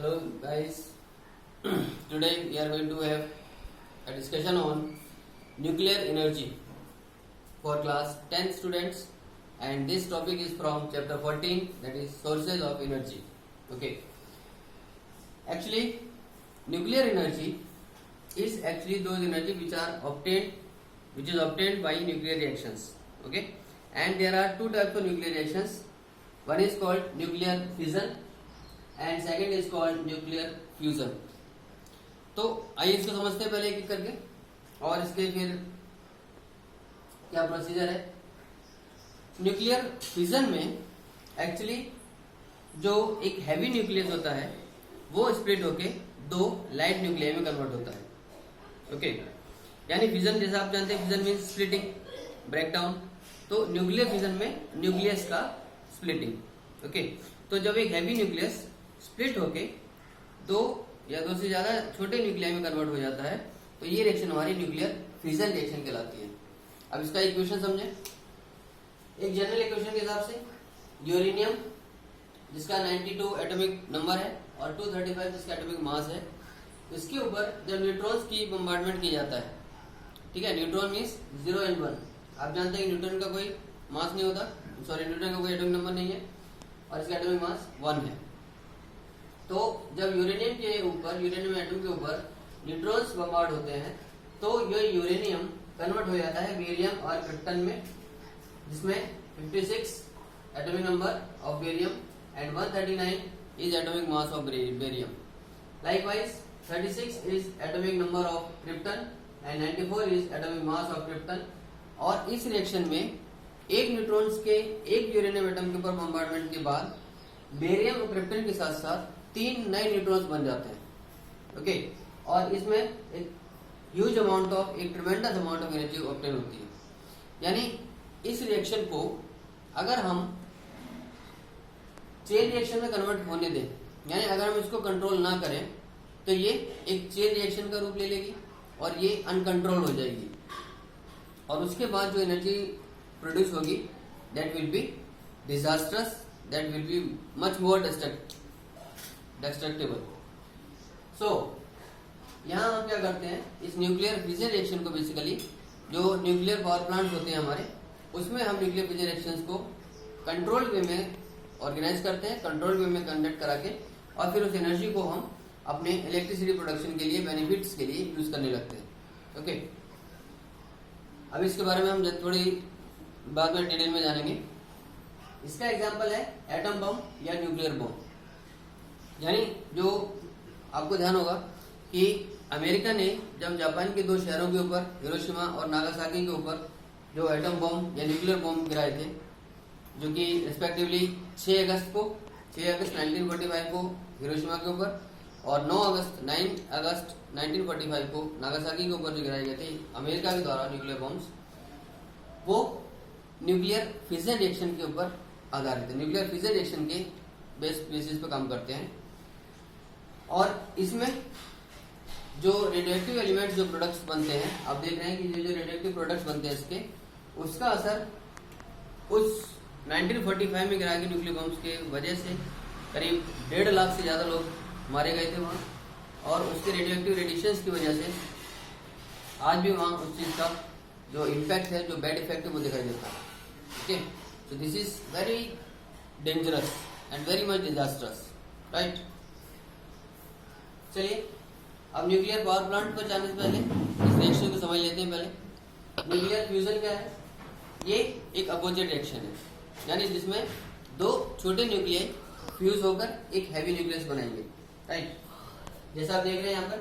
Hello guys, today we are going to have a discussion on nuclear energy for class 10 students, and this topic is from chapter 14, that is sources of energy. Okay, actually nuclear energy is actually those energy which is obtained by nuclear reactions. Okay, and there are two types of nuclear reactions. One is called nuclear fission and second is called nuclear fusion. तो आइए इसको समझते हैं पहले एक एक करके, और इसके फिर क्या प्रोसीजर है। न्यूक्लियर फ्यूजन में एक्चुअली जो एक हैवी न्यूक्लियस होता है वो स्प्लिट होके दो लाइट न्यूक्लियर में कन्वर्ट होता है। ओके, यानी फ्यूजन जैसा आप जानते हैं, फ्यूजन मीन्स स्प्लिटिंग, ब्रेकडाउन। तो न्यूक्लियर फ्यूजन में न्यूक्लियस का स्प्लिटिंग। ओके, तो जब एक हैवी न्यूक्लियस स्प्लिट होके दो या दो से ज्यादा छोटे न्यूक्लियर में कन्वर्ट हो जाता है, तो ये रिएक्शन हमारी न्यूक्लियर फिजन रिएक्शन कहलाती है। अब इसका इक्वेशन समझे। एक जनरल इक्वेशन के हिसाब से यूरेनियम जिसका 92 एटॉमिक नंबर है और 235 जिसका एटॉमिक मास है, इसके ऊपर जब न्यूट्रॉन्स की बम्बार्डमेंट किया जाता है, ठीक है, न्यूट्रॉन मीन्स 0 and 1। आप जानते हैं न्यूट्रॉन का कोई मास नहीं होता, सॉरी न्यूट्रॉन का कोई एटॉमिक नंबर नहीं है और इसका एटॉमिक मास 1 है। तो जब यूरेनियम एटम के ऊपर न्यूट्रॉन्स बम्बार्ड होते हैं, तो ये यूरेनियम कन्वर्ट हो जाता है बेरियम और क्रिप्टन में, जिसमें 56 atomic number of barium and 139 is atomic mass of barium. Likewise 36 is atomic number of krypton and 94 is atomic mass of krypton. और इस रिएक्शन में एक न्यूट्रॉन्स के एक यूरेनियम एटम के ऊपर बम्बार्डमेंट के बाद बेरियम और क्रिप्टन के साथ साथ 3 नए न्यूट्रॉन्स बन जाते हैं। ओके, और इसमें एक ह्यूज अमाउंट ऑफ, एक tremendous amount of energy obtain होती है। यानी इस रिएक्शन को अगर हम चेन रिएक्शन में कन्वर्ट होने दें, यानी अगर हम इसको कंट्रोल ना करें, तो ये एक चेन रिएक्शन का रूप ले लेगी और ये अनकंट्रोल हो जाएगी, और उसके बाद जो एनर्जी प्रोड्यूस होगी that will be disastrous, that will be much more destructible. So यहाँ हम क्या करते हैं, इस न्यूक्लियर फिजन रिएक्शन को बेसिकली जो न्यूक्लियर पावर प्लांट होते हैं हमारे, उसमें हम न्यूक्लियर फिजन रिएक्शंस को कंट्रोल वे में ऑर्गेनाइज करते हैं, कंट्रोल वे में कंडक्ट करा के, और फिर उस एनर्जी को हम अपने इलेक्ट्रिसिटी प्रोडक्शन के लिए, बेनिफिट्स के लिए यूज करने लगते हैं। ओके, अब इसके बारे में हम थोड़ी बाद में डिटेल में जानेंगे। इसका एग्जाम्पल है एटम बम या न्यूक्लियर बम। यानी जो आपको ध्यान होगा कि अमेरिका ने जब जापान के दो शहरों के ऊपर, हिरोशिमा और नागासाकी के ऊपर, जो एटम बम या न्यूक्लियर बम गिराए थे, जो कि रिस्पेक्टिवली 6 अगस्त 1945 को हिरोशिमा के ऊपर और 9 अगस्त 1945 को नागासाकी के ऊपर जो गिराए गए थे अमेरिका के द्वारा न्यूक्लियर बम्स, वो न्यूक्लियर फिजन रिएक्शन के ऊपर आधारित है, न्यूक्लियर फिजन रिएक्शन के बेसिस पे काम करते हैं। और इसमें जो रेडियोएक्टिव एलिमेंट्स, जो प्रोडक्ट्स बनते हैं, आप देख रहे हैं कि ये जो रेडियोएक्टिव प्रोडक्ट्स बनते हैं इसके, उसका असर उस 1945 में गिराए गए न्यूक्लियर बम्स के वजह से करीब 1.5 लाख से ज्यादा लोग मारे गए थे वहाँ, और उसके रेडियोएक्टिव रेडिएशंस की वजह से आज भी वहाँ उस चीज का जो इम्पैक्ट है, जो बैड इफेक्ट है, वो दिखाई देता है। Okay, so this is very dangerous and very much disasters, right. चलिए अब न्यूक्लियर पावर प्लांट पर जाने से पहले इस रिएक्शन को समझ लेते हैं। पहले न्यूक्लियर फ्यूजन क्या है? ये एक अपोजिट रिएक्शन है, यानी जिसमें दो छोटे न्यूक्लियाई फ्यूज होकर एक हैवी न्यूक्लियस बनाएंगे, राइट। जैसा आप देख रहे हैं यहाँ पर,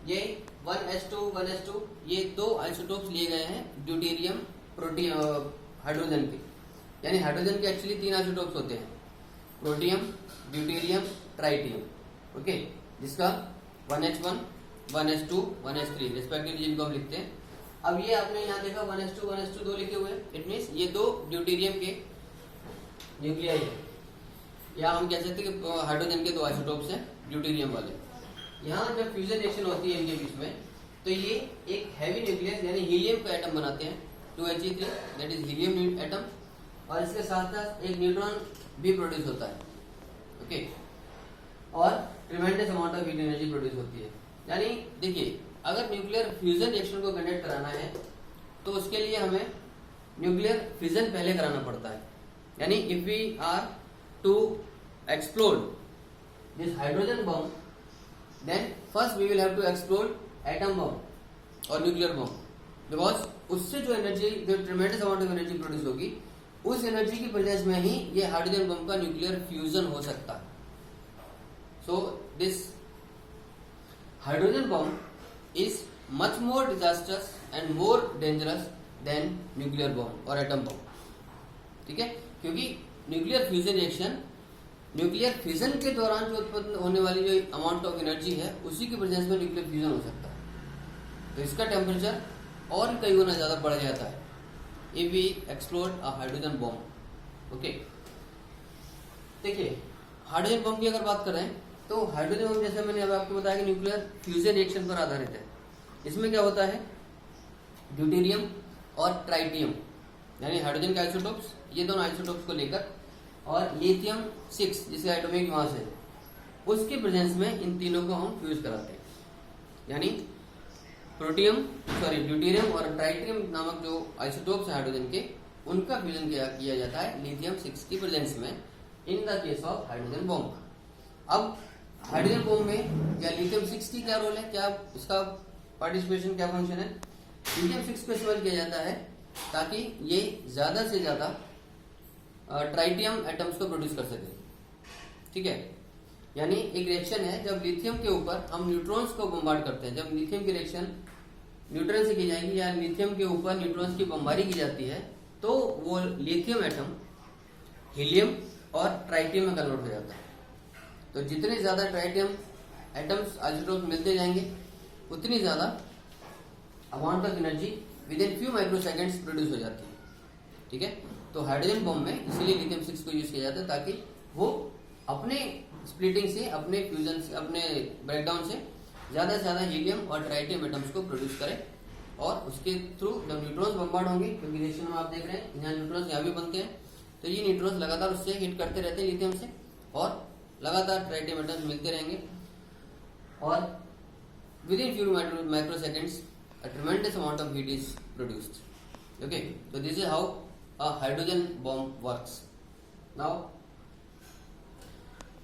ये 1s2 ये दो आइसोटोप्स लिए गए हैं ड्यूटेरियम हाइड्रोजन के। यानी हाइड्रोजन के एक्चुअली 3 आइसोटोप्स होते हैं, प्रोटियम, ड्यूटेरियम, ट्राइटियम। ओके, जिसका 1h1, 1s2, 1s3 रिस्पेक्टिवली जिनको हम लिखते हैं। अब ये आपने यहाँ देखा 1s2 दो लिखे हुए हैं, इट मीन्स ये दो ड्यूटेरियम के न्यूक्लियाई है, या हम कह सकते हैं कि हाइड्रोजन के दो आइसोटोप्स हैं ड्यूटेरियम वाले। यहाँ जब फ्यूजन रिएक्शन होती है इनके बीच में, तो ये एक हैवी न्यूक्लियस यानी हीलियम का एटम बनाते हैं, 2he3, that is helium atom, और इसके साथ साथ एक न्यूट्रॉन भी प्रोड्यूस होता है। ओके, और tremendous amount of heat energy produce होती है। यानी देखिए, अगर न्यूक्लियर फ्यूजन रिएक्शन को कंडक्ट कराना है तो उसके लिए हमें न्यूक्लियर फिजन पहले कराना पड़ता है। यानी if we are to explode this hydrogen bomb, then first we will have to explode atom bomb और न्यूक्लियर बॉम्ब, बिकॉज उससे जो एनर्जी, जो tremendous amount of energy produce होगी, उस एनर्जी की प्रेजेंस में ही ये हाइड्रोजन बम का न्यूक्लियर फ्यूजन हो सकता है। So this hydrogen bomb is much more disasters and more dangerous than nuclear bomb और एटम बम। ठीक है, क्योंकि nuclear fusion reaction, nuclear fusion के दौरान जो उत्पन्न होने वाली जो अमाउंट ऑफ एनर्जी है, उसी की प्रेजेंस में न्यूक्लियर फ्यूजन हो सकता है। तो इसका टेम्परेचर और कई गुना ज्यादा बढ़ जाता है if we explode a hydrogen bomb। Okay, देखिए हाइड्रोजन बम की अगर बात करें तो हाइड्रोजन बम, जैसे मैंने अब आपको बताया कि न्यूक्लियर फ्यूजन रिएक्शन पर आधारित है। इसमें क्या होता है, ड्यूटेरियम और ट्राइटियम यानी हाइड्रोजन के आइसोटोप्स, ये दोनों आइसोटोप्स को लेकर, और लिथियम 6 जिसका एटॉमिक मास है, उसके प्रेजेंस में इन तीनों को हम फ्यूज कराते हैं। यानी ड्यूटेरियम और ट्राइटियम नामक जो आइसोटोप्स है हाइड्रोजन के, उनका फ्यूजन किया जाता है लिथियम 6 की प्रेजेंस में in the case of hydrogen bomb. अब हाइड्रोजन बॉम्ब में या लिथियम 6 की क्या रोल है, क्या इसका पार्टिसिपेशन, क्या फंक्शन है? लिथियम 6 को इस्तेमाल किया जाता है ताकि ये ज्यादा से ज्यादा ट्राइटियम एटम्स को प्रोड्यूस कर सके। ठीक है, यानी एक रिएक्शन है, जब लिथियम के ऊपर हम न्यूट्रॉन्स को बम्बार्ड करते हैं, जब लिथियम की रिएक्शन न्यूट्रॉन से की जाएगी या लिथियम के ऊपर न्यूट्रॉन्स की बमबारी की जाती है, तो वो लिथियम एटम हीलियम और ट्राइटियम में कन्वर्ट हो जाता है। तो जितने ज्यादा ट्राइटियम एटम्स आइसोटोप मिलते जाएंगे, उतनी ज्यादा amount of energy with in few microseconds produce हो जाती है। ठीक है, तो हाइड्रोजन बम में इसलिए लिथियम 6 को यूज किया जाता है ताकि वो अपने स्प्लिटिंग से, अपने फ्यूजन से, अपने ब्रेकडाउन से ज्यादा से ज्यादा हीलियम और ट्राइटियम एटम्स को प्रोड्यूस करे, और उसके थ्रू जब न्यूट्रॉन्स बम्बार्ड होंगे, क्योंकि रिएक्शन में आप देख रहे हैं यहाँ न्यूट्रॉन्स यहाँ भी बनते हैं, तो ये न्यूट्रॉन्स लगातार उससे हिट करते रहते हैं लिथियम से, और लगातार ट्राइटियम एटम्स मिलते रहेंगे, और with in few microseconds a tremendous amount of heat is produced। Okay, so this is how a hydrogen bomb works। Now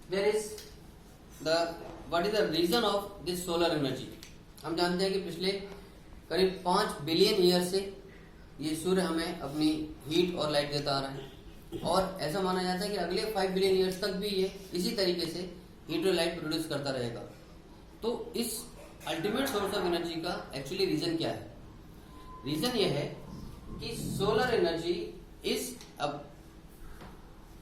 there is what is the reason of this solar energy। हम जानते हैं कि पिछले करीब 5 billion year से ये सूर्य हमें अपनी हीट और लाइट देता आ रहा है, और ऐसा माना जाता है कि अगले 5 बिलियन ईयर्स तक भी ये इसी तरीके से हीट और लाइट प्रोड्यूस करता रहेगा। तो इस अल्टीमेट सोर्स ऑफ एनर्जी का एक्चुअली रीजन क्या है? रीजन ये है कि solar energy is a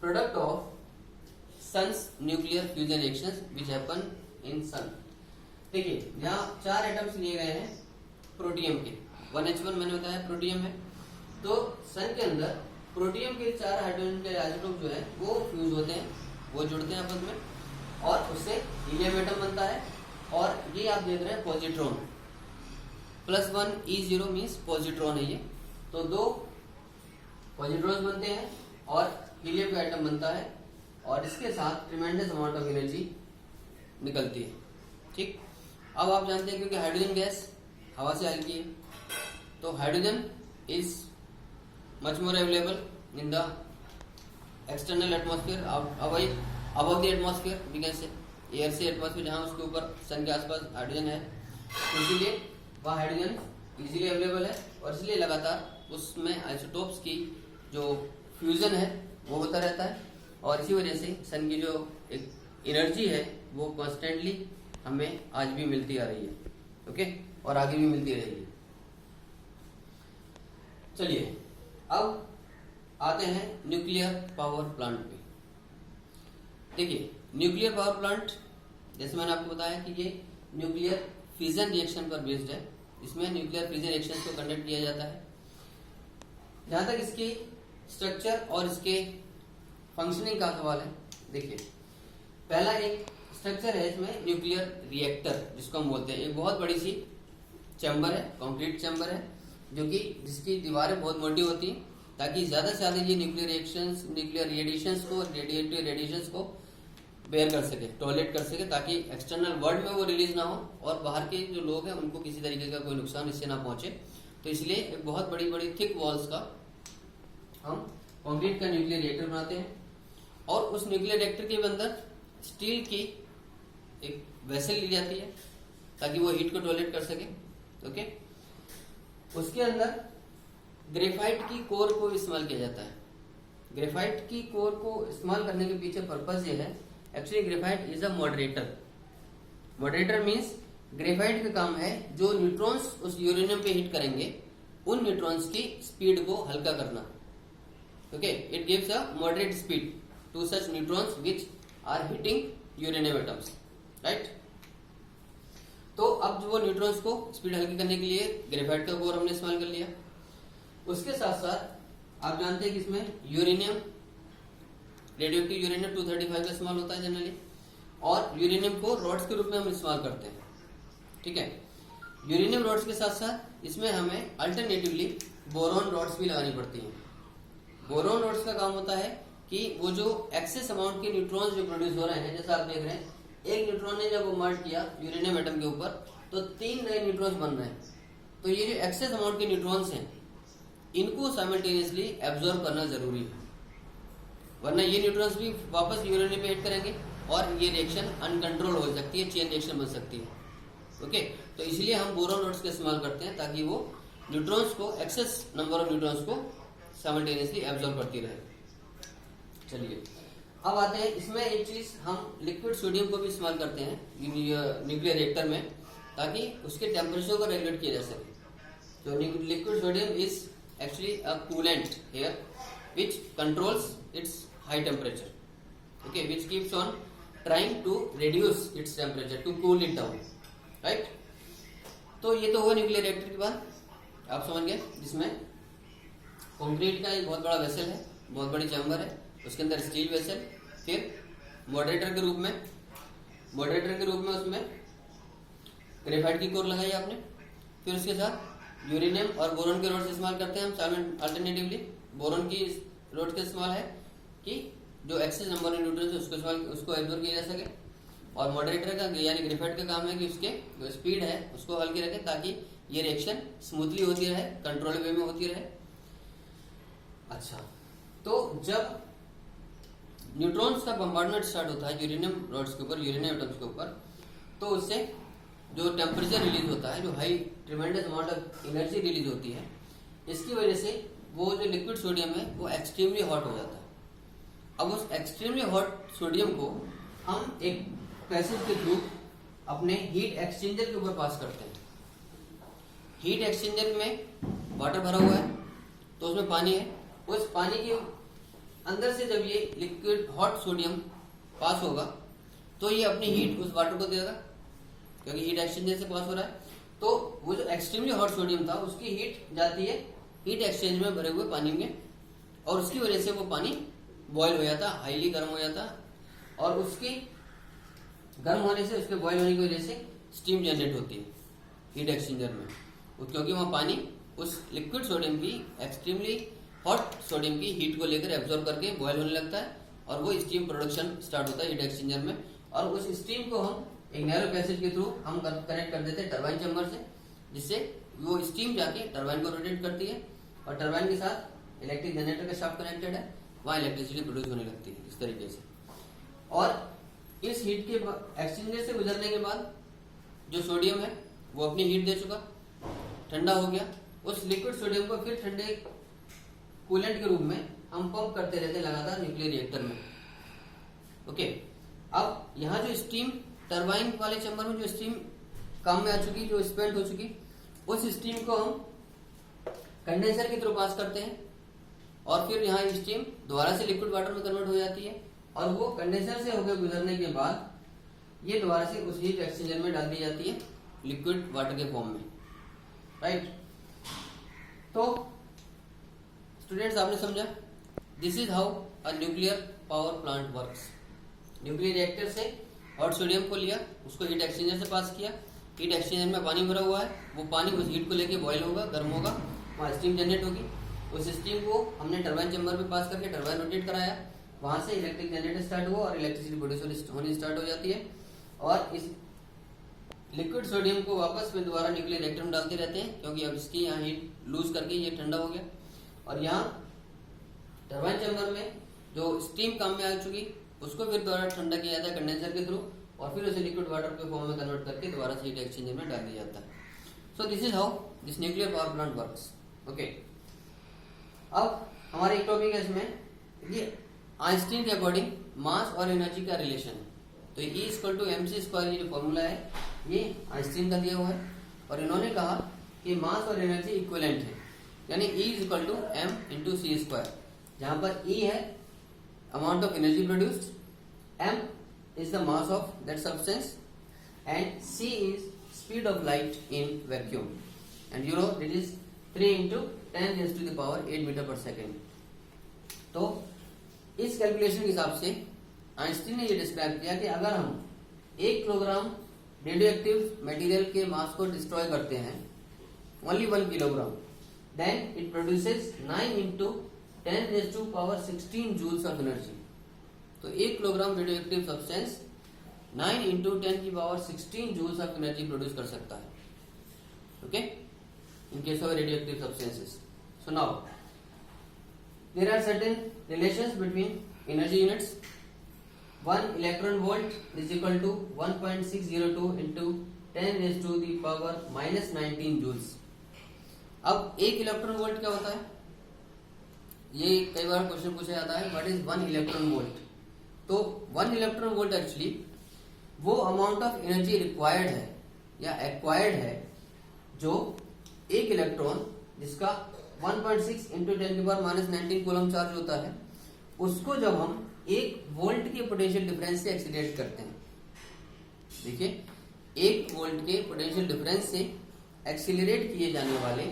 product of sun's nuclear fusion reactions which happen in sun. देखिए यहाँ 4 एटम्स लिए गए हैं प्रोटियम के, 1H1 मैंने बताया प्रोटियम है। तो सन के अंदर प्रोटियम के 4 हाइड्रोजन के आइसोटोप जो है वो फ्यूज होते हैं, वो जुड़ते हैं आपस में, और उससे हीलियम एटम बनता है। और ये आप देख रहे हैं पॉजिट्रॉन, +1 E0 मीन्स पॉजिट्रॉन है ये। तो 2 पॉजिट्रॉन्स बनते हैं और हीलियम का एटम बनता है, और इसके साथ ट्रिमेंडस अमाउंट ऑफ एनर्जी निकलती है। ठीक, अब आप जानते हैं क्योंकि हाइड्रोजन गैस हवा से हल्की है, तो hydrogen is much more available in the external atmosphere, above the atmosphere we can say, air से एटमॉस्फेयर जहाँ उसके ऊपर सन के आसपास हाइड्रोजन है, तो इसीलिए वह हाइड्रोजन इजीली अवेलेबल है, और इसलिए लगातार उसमें आइसोटोप्स की जो फ्यूजन है वो होता रहता है, और इसी वजह से सन की जो एक एनर्जी है वो कॉन्स्टेंटली हमें आज भी मिलती आ रही है। ओके, और आगे भी मिलती रहेगी। चलिए अब आते हैं न्यूक्लियर पावर प्लांट पे। देखिए न्यूक्लियर पावर प्लांट, जैसे मैंने आपको बताया कि ये न्यूक्लियर फिजन रिएक्शन पर बेस्ड है। इसमें न्यूक्लियर फिजन रिएक्शन को कंडक्ट किया जाता है। जहां तक इसकी स्ट्रक्चर और इसके फंक्शनिंग का सवाल है, देखिए पहला एक स्ट्रक्चर है इसमें न्यूक्लियर रिएक्टर जिसको हम बोलते हैं। एक बहुत बड़ी सी चैम्बर है, कंक्रीट चैम्बर है, जो कि जिसकी दीवारें बहुत मोटी होती हैं ताकि ज्यादा से ज्यादा ये न्यूक्लियर रिएक्शंस, न्यूक्लियर रेडिएशंस को, रेडिएटिव रेडिएशंस को बेयर कर सके, टॉलरेट कर सके, ताकि एक्सटर्नल वर्ल्ड में वो रिलीज ना हो और बाहर के जो लोग हैं उनको किसी तरीके का कोई नुकसान इससे ना पहुंचे। तो इसलिए एक बहुत बड़ी बड़ी थिक वॉल्स का हम कंक्रीट का न्यूक्लियर रिएक्टर बनाते हैं और उस न्यूक्लियर रिएक्टर के अंदर स्टील की एक वेसल ली जाती है ताकि वो हीट को टॉलरेट कर सके। ओके, उसके अंदर ग्रेफाइट की कोर को इस्तेमाल किया जाता है। ग्रेफाइट की कोर को इस्तेमाल करने के पीछे पर्पस ये है, actually graphite is a moderator. Moderator means graphite का काम है जो न्यूट्रॉन्स उस यूरेनियम पे हिट करेंगे उन न्यूट्रॉन्स की स्पीड को हल्का करना। Okay, it gives a moderate speed to such neutrons which are hitting uranium atoms, right. तो अब जो वो न्यूट्रॉन्स को स्पीड हल्की करने के लिए ग्रेफाइट का कोर हमने इस्तेमाल कर लिया। उसके साथ साथ आप जानते हैं कि इसमें यूरेनियम, रेडियोएक्टिव यूरेनियम 235 का इस्तेमाल होता है जनरली, और यूरेनियम को रॉड्स के रूप में हम इस्तेमाल करते हैं। ठीक है, यूरेनियम रॉड्स के साथ साथ इसमें हमें अल्टरनेटिवली बोरॉन रॉड्स भी लगानी पड़ती हैं। बोरॉन रॉड्स का काम होता है कि वो जो एक्सेस अमाउंट के न्यूट्रॉन्स जो प्रोड्यूस हो रहे हैं, जैसा आप देख रहे हैं एक न्यूट्रॉन ने जब बोmbard किया यूरेनियम एटम के ऊपर तो 3 नए न्यूट्रॉन्स बन रहे हैं। तो ये जो एक्सेस अमाउंट के न्यूट्रॉन्स हैं इनको साइमल्टेनियसली एब्जॉर्ब करना जरूरी है, वरना ये न्यूट्रॉन्स भी वापस यूरेनियम पे हिट करेंगे और ये रिएक्शन अनकंट्रोल हो सकती है, चेन रिएक्शन बन सकती है। ओके, तो इसलिए हम बोरॉन रॉड्स का इस्तेमाल करते हैं ताकि वो न्यूट्रॉन्स को, एक्सेस नंबर ऑफ न्यूट्रॉन्स को साइमल्टेनियसली एब्जॉर्ब करती रहे। चलिए अब आते हैं, इसमें एक चीज हम लिक्विड सोडियम को भी इस्तेमाल करते हैं न्यूक्लियर रिएक्टर में ताकि उसके टेम्परेचर को रेगुलेट किया जा सके। तो liquid sodium is actually a coolant here which controls its high temperature, okay, which keeps on trying to reduce its temperature to cool it down, right। तो ये तो हुआ न्यूक्लियर रिएक्टर की बात, आप समझ गए, जिसमें कंक्रीट का एक बहुत बड़ा वेसल है, बहुत बड़ी चैम्बर है, उसके अंदर स्टील वेसल, फिर मॉडरेटर के रूप में उसमें ग्रेफाइट की कोर लगाई आपने, फिर उसके साथ यूरेनियम और बोरॉन के रोड्स इस्तेमाल करते हैं हम अल्टरनेटिवली। बोरॉन की रोड का इस्तेमाल है कि जो एक्सेस नंबर ऑफ न्यूट्रॉन्स है उसको एब्जॉर्ब किया जा सके, और मॉडरेटर का यानी ग्रेफाइट का काम है कि उसके जो स्पीड है उसको हल्की रखे ताकि ये रिएक्शन स्मूथली होती रहे, कंट्रोल वे में होती रहे। अच्छा, तो जब न्यूट्रॉन्स का बम्बार्डमेंट स्टार्ट होता है यूरेनियम रॉड्स के ऊपर, यूरेनियम एटम्स के ऊपर, तो उससे जो टेम्परेचर रिलीज होता है, जो high tremendous amount of energy release होती है, इसकी वजह से वो जो लिक्विड सोडियम है वो एक्सट्रीमली हॉट हो जाता है। अब उस एक्सट्रीमली हॉट सोडियम को हम एक पैसेज के थ्रू अपने हीट एक्सचेंजर के ऊपर पास करते हैं। हीट एक्सचेंजर में वाटर भरा हुआ है तो उसमें पानी है, उस पानी के अंदर से जब ये लिक्विड हॉट सोडियम पास होगा तो ये अपनी हीट उस वाटर को देगा, क्योंकि हीट एक्सचेंजर से पास हो रहा है। तो वो जो एक्सट्रीमली हॉट सोडियम था उसकी हीट जाती है हीट एक्सचेंज में भरे हुए पानी में, और उसकी वजह से वो पानी बॉयल हो जाता, हाईली गर्म हो जाता, और उसके गर्म होने से, उसके बॉयल होने की वजह से स्टीम जनरेट होती है हीट एक्सचेंजर में, क्योंकि वहाँ पानी उस लिक्विड सोडियम की, एक्सट्रीमली हॉट सोडियम की हीट को लेकर एब्जॉर्ब करके बॉयल होने लगता है और वो स्टीम प्रोडक्शन स्टार्ट होता है हीट एक्सचेंजर में। और उस स्टीम को हम एक नैरो पैसेज के थ्रू हम कनेक्ट कर देते हैं टरबाइन चैम्बर से, जिससे वो स्टीम जाके टरबाइन को रोटेट करती है और टरबाइन के साथ इलेक्ट्रिक जनरेटर का शाफ्ट कनेक्टेड है, वहाँ इलेक्ट्रिसिटी प्रोड्यूस होने लगती है इस तरीके से। और इस हीट के एक्सचेंजर से गुजरने के बाद जो सोडियम है वो अपनी हीट दे चुका, ठंडा हो गया, उस लिक्विड सोडियम को फिर ठंडे कूलेंट के रूप में हम पंप करते रहते हैं लगातार न्यूक्लियर रिएक्टर में। ओके, अब यहाँ जो स्टीम टरबाइन वाले चैम्बर में जो स्टीम काम में आ चुकी, जो स्पेंड हो चुकी, उस स्टीम को हम कंडेंसर के थ्रू पास करते हैं और फिर यहाँ स्टीम दोबारा से लिक्विड वाटर में कन्वर्ट हो जाती है और वो कंडेंसर से होकर गुजरने के बाद ये दोबारा से उस हीट एक्सचेंजर में डाल दी जाती है लिक्विड वाटर के फॉर्म में, राइट। तो स्टूडेंट्स आपने समझा, this is how a nuclear power plant works. Nuclear reactor से हॉट सोडियम को लिया, उसको हीट एक्सचेंजर से पास किया, हीट एक्सचेंजर में पानी भरा हुआ है, वो पानी उस हीट को लेके बॉयल होगा, गर्म होगा, वहाँ स्टीम जनरेट होगी, उस स्टीम को हमने टरबाइन चैम्बर में पास करके टरबाइन रोटेट कराया, वहां से इलेक्ट्रिक जनरेटर स्टार्ट हुआ और इलेक्ट्रिसिटी प्रोड्यूस होनी स्टार्ट हो जाती है, और इस लिक्विड सोडियम को वापस में दोबारा न्यूक्लियर रिएक्टर में डालते रहते हैं, क्योंकि अब इसकी यहाँ हीट लूज करके ये ठंडा हो गया, और यहाँ टरबाइन चैम्बर में जो स्टीम काम में आ चुकी उसको फिर दोबारा ठंडा किया जाता है कंडेंसर के थ्रू, और फिर उसे लिक्विड वाटर के फॉर्म में कन्वर्ट करके दोबारा से हीट एक्सचेंजर में डाल दिया जाता है। So this is how this nuclear power plant works. Okay, अब हमारे एक टॉपिक है इसमें, ये आइंस्टीन के अकॉर्डिंग मास और एनर्जी का रिलेशन है। तो E equal to mc square, ये जो फॉर्मूला है ये आइंस्टीन का दिया हुआ है, और इन्होंने कहा कि मास और एनर्जी इक्विवेलेंट है, यानी E is equal to m into C square, जहां पर E है amount of energy produced, m is the mass of that substance, and c is speed of light in vacuum, and you know it is 3 into 10 raised to the power 8 meter per second। तो इस calculation के हिसाब से Einstein ने ये describe किया कि अगर हम 1 किलोग्राम रेडियो एक्टिव मटेरियल के मास को डिस्ट्रॉय करते हैं, only 1 kilogram, then it produces 9 into 10 raised to power 16 joules of energy. तो 1 kilogram radioactive substance 9 into 10 की power 16 joules of energy produce कर सकता है, okay, in case of radioactive substances. So now there are certain relations between energy units. 1 electron volt is equal to 1.602 into 10 raised to the power -19 joules. अब 1 electron volt क्या होता है, ये कई बार question पूछा जाता है, व्हाट इज 1 इलेक्ट्रॉन वोल्ट। तो 1 इलेक्ट्रॉन वोल्ट एक्चुअली वो अमाउंट ऑफ एनर्जी रिक्वायर्ड है या एक्वायर्ड है जो एक इलेक्ट्रॉन जिसका 1.6 into 10 की पावर -19 कूलम चार्ज होता है, उसको जब हम 1 वोल्ट के पोटेंशियल डिफरेंस से एक्सीलरेट करते हैं, देखिए 1 वोल्ट के पोटेंशियल डिफरेंस से एक्सीलरेट किए जाने वाले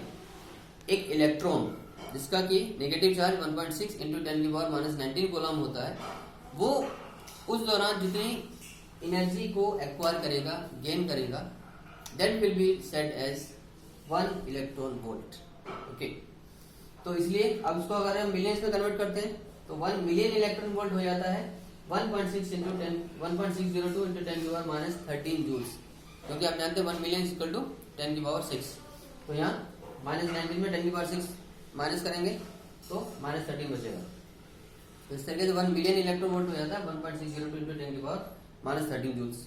एक इलेक्ट्रॉन जिसका कि नेगेटिव चार्ज 1.6 into 10 की पावर -19 कूलम होता है, वो उस दौरान जितनी एनर्जी को एक्वायर करेगा, गेन करेगा, that will be said as 1 electron volt. Okay, तो इसलिए अब इसको अगर हम मिलियंस में कन्वर्ट करते हैं तो 1 मिलियन इलेक्ट्रॉन वोल्ट हो जाता है 1.6 into 10 1.602 into 10 की पावर -13 जूल्स, क्योंकि आप जानते हैं 1 मिलियन इक्वल टू 10 की पावर 6। तो यहाँ -19 में 10 की पावर 6 माइनस करेंगे तो -13 बचेगा। तो इस तरीके से 1 मिलियन इलेक्ट्रॉन वोल्ट हो जाता है 1.602 into 10 की पावर -13 जूल्स।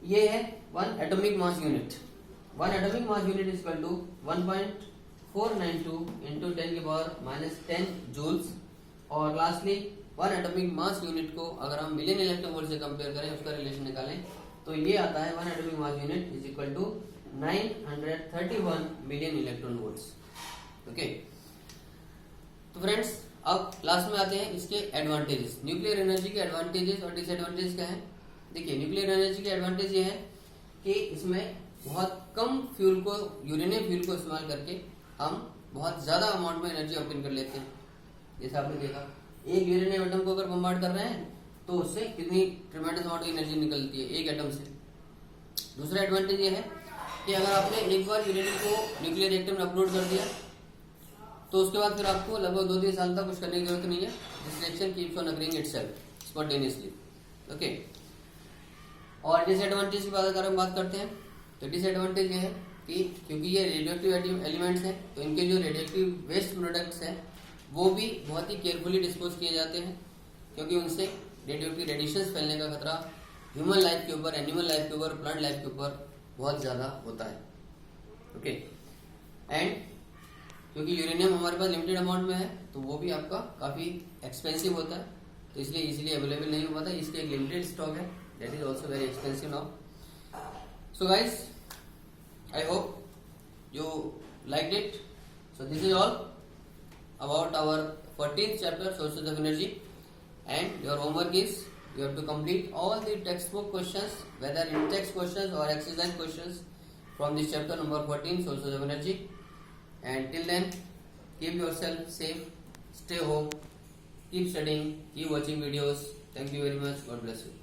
ये है 1 atomic mass unit. 1 atomic mass unit is equal to 1.492 into 10 की पावर -10 जूल्स। और लास्टली 1 एटॉमिक मास यूनिट को अगर हम मिलियन इलेक्ट्रॉन वोल्ट से कंपेयर करें, उसका रिलेशन निकालें, तो ये आता है 1 atomic mass unit is equal to 931 million electron volts. Okay, तो फ्रेंड्स अब लास्ट में आते हैं इसके एडवांटेजेस। न्यूक्लियर एनर्जी के एडवांटेजेस और डिसएडवांटेजेस क्या है। देखिए, न्यूक्लियर एनर्जी के एडवांटेज ये है कि इसमें बहुत कम फ्यूल को, यूरेनियम फ्यूल को इस्तेमाल करके हम बहुत ज्यादा अमाउंट में एनर्जी ऑब्टेन कर लेते हैं। जैसे आपने देखा, एक यूरेनियम एटम को अगर बम्बार्ड कर रहे हैं तो उससे कितनी ट्रिमेंडस अमाउंट की एनर्जी निकलती है एक एटम से। दूसरा एडवांटेज ये है कि अगर आपने एक बार यूरेनियम को न्यूक्लियर रिएक्टर में अपलोड कर दिया तो उसके बाद फिर आपको लगभग 2-3 साल तक कुछ करने की जरूरत नहीं है। This reaction keeps on occurring itself spontaneously. Okay, और डिसएडवांटेज की बात अगर हम बात करते हैं तो डिसएडवांटेज ये है कि क्योंकि ये रेडियोएक्टिव एलिमेंट्स हैं, तो इनके जो रेडियोएक्टिव वेस्ट प्रोडक्ट्स हैं वो भी बहुत ही केयरफुली डिस्पोज किए जाते हैं, क्योंकि उनसे रेडियोएक्टिव रेडिएशंस फैलने का खतरा ह्यूमन लाइफ के ऊपर, एनिमल लाइफ के ऊपर, प्लांट लाइफ के ऊपर बहुत ज्यादा होता है। ओके, एंड क्योंकि यूरेनियम हमारे पास लिमिटेड अमाउंट में है तो वो भी आपका काफी एक्सपेंसिव होता है, तो इसलिए इजीली अवेलेबल नहीं हो पाता। इसके एक लिमिटेड स्टॉक है, that is also very expensive now. So guys, I hope you liked it. So this is all about our 14th chapter, sources of energy, and your homework is you have to complete all the textbook questions, whether in text questions or exercise questions from this chapter number 14, sources of energy. And till then, keep yourself safe, stay home, keep studying, keep watching videos. Thank you very much. God bless you.